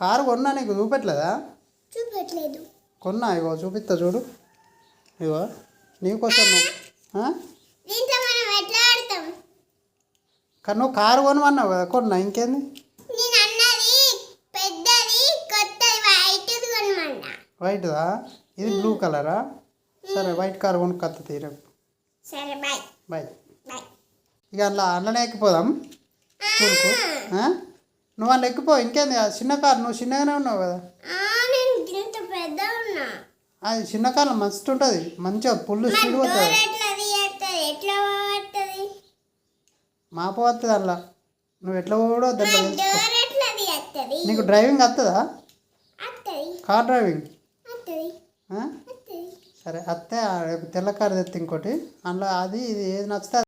Car కొన్నా నీకు చూపెట్టలేదా? చూపెట్టలేదు. కొన్నా, ఇగో చూపిస్తా చూడు. ఇగో నీకోసం దీంట్లో మనం ఎట్లా ఆడతాం? కానీ నువ్వు కారు కొనమన్నావు కదా, కొన్నా. ఇంకేంది? నేను అన్నది పెద్దది కొత్తది వైట్ది కొనమన్నా. వైట్దా? ఇది బ్లూ కలరా? సరే, వైట్ కారు కొనుక్కొత్త తీరే. సరే, బాయ్ బాయ్. బాయ్. ఇక అందులోనే ఎక్కిపోదాం స్కూల్కు. నువ్వు అందులో ఎక్కిపో. ఇంకేంది? చిన్న కారు, నువ్వు చిన్నగానే ఉన్నావు కదా. నేను ఇంత పెద్ద ఉన్నా. అది చిన్న కారు మస్తు ఉంటుంది, మంచిగా ఫుల్ స్పీడ్ పోతుంది. ఎట్లా పోతుంది? మాపు వస్తుంది అందులో. నువ్వు ఎట్లా పోవడో దాంట్లో తెలుసుకో. నీకు వస్తుంది. డ్రైవింగ్ వస్తుందా? కార్ డ్రైవింగ్ సరే, అత్తే రేపు తెల్ల కారు తెస్తే ఇంకోటి అందులో అది ఇది ఏది నచ్చితే